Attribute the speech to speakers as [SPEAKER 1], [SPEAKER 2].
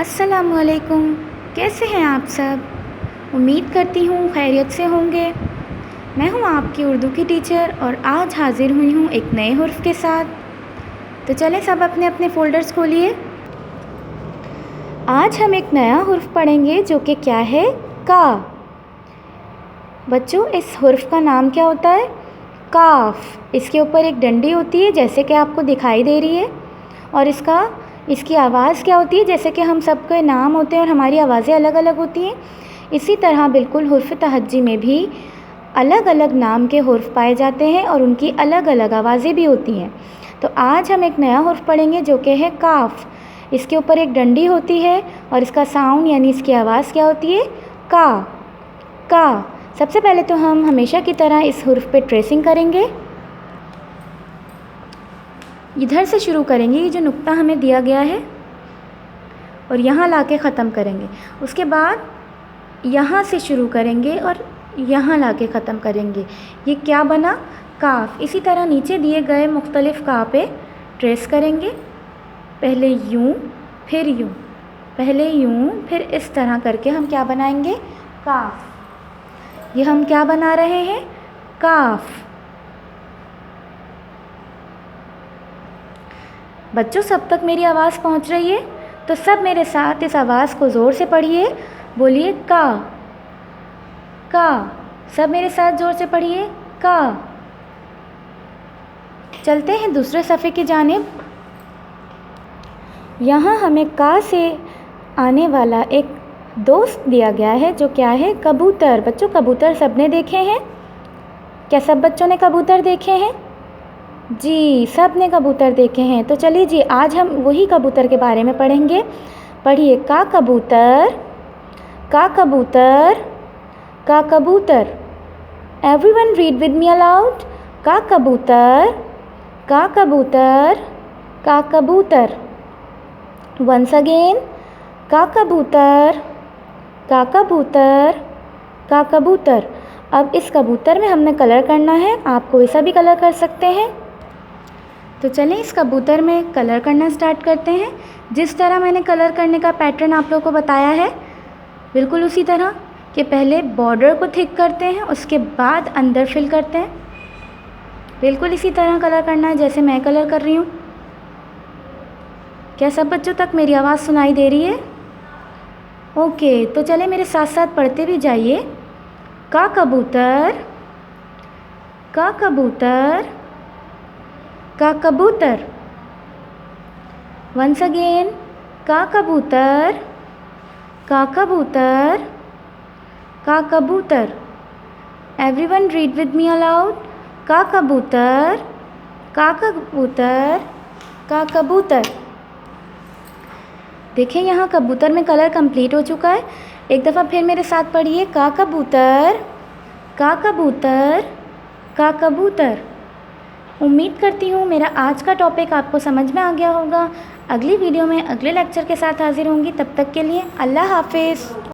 [SPEAKER 1] अस्सलामुअलैकुम। कैसे हैं आप सब? उम्मीद करती हूँ खैरियत से होंगे। मैं हूँ आपकी उर्दू की टीचर और आज हाज़िर हुई हूँ एक नए हुर्फ़ के साथ। तो चलें सब अपने अपने फ़ोल्डर्स खोलिए। आज हम एक नया हुर्फ़ पढ़ेंगे जो कि क्या है? का। बच्चों, इस हुर्फ़ का नाम क्या होता है? काफ। इसके ऊपर एक डंडी होती है जैसे कि आपको दिखाई दे रही है, और इसकी आवाज़ क्या होती है? जैसे कि हम सबके नाम होते हैं और हमारी आवाज़ें अलग अलग होती हैं, इसी तरह बिल्कुल हुर्फ़ तहज्जी में भी अलग अलग नाम के हुर्फ़ पाए जाते हैं और उनकी अलग अलग आवाज़ें भी होती हैं। तो आज हम एक नया हुर्फ़ पढ़ेंगे जो कि है काफ। इसके ऊपर एक डंडी होती है और इसका साउंड यानी इसकी आवाज़ क्या होती है? का। सबसे पहले तो हम हमेशा की तरह इस हुर्फ़ पे ट्रेसिंग करेंगे। इधर से शुरू करेंगे, ये जो नुक्ता हमें दिया गया है, और यहाँ लाके ख़त्म करेंगे। उसके बाद यहाँ से शुरू करेंगे और यहाँ लाके ख़त्म करेंगे। ये क्या बना? काफ। इसी तरह नीचे दिए गए मुख्तलिफ़ का पे ट्रेस करेंगे। पहले यूँ, फिर यूँ, पहले यूँ, फिर इस तरह करके हम क्या बनाएंगे? काफ। ये हम क्या बना रहे हैं? काफ। बच्चों, सब तक मेरी आवाज़ पहुंच रही है? तो सब मेरे साथ इस आवाज़ को ज़ोर से पढ़िए। बोलिए का। सब मेरे साथ ज़ोर से पढ़िए, का। चलते हैं दूसरे सफ़े की जानिब। यहाँ हमें का से आने वाला एक दोस्त दिया गया है जो क्या है? कबूतर। बच्चों, कबूतर सब ने देखे हैं? क्या सब बच्चों ने कबूतर देखे हैं? जी, सब ने कबूतर देखे हैं। तो चलिए जी, आज हम वही कबूतर के बारे में पढ़ेंगे। पढ़िए, का कबूतर, का कबूतर, का कबूतर। Everyone read with me allowed. का कबूतर, का कबूतर, का कबूतर। वंस अगेन, का कबूतर, का कबूतर, का कबूतर। अब इस कबूतर में हमने कलर करना है। आप कोई सा भी कलर कर सकते हैं। तो चलें इस कबूतर में कलर करना स्टार्ट करते हैं। जिस तरह मैंने कलर करने का पैटर्न आप लोगों को बताया है, बिल्कुल उसी तरह कि पहले बॉर्डर को थिक करते हैं, उसके बाद अंदर फिल करते हैं। बिल्कुल इसी तरह कलर करना है जैसे मैं कलर कर रही हूँ। क्या सब बच्चों तक मेरी आवाज़ सुनाई दे रही है? ओके, तो चले मेरे साथ साथ पढ़ते भी जाइए। का कबूतर, का कबूतर, का कबूतर। वंस अगेन, का कबूतर, का कबूतर, का कबूतर। Everyone read with me allowed. का कबूतर, का कबूतर, का कबूतर। देखें, यहाँ कबूतर में कलर कंप्लीट हो चुका है। एक दफ़ा फिर मेरे साथ पढ़िए। का कबूतर, का कबूतर, का कबूतर। उम्मीद करती हूँ मेरा आज का टॉपिक आपको समझ में आ गया होगा। अगली वीडियो में अगले लेक्चर के साथ हाज़िर होंगी। तब तक के लिए अल्लाह हाफ़िज़।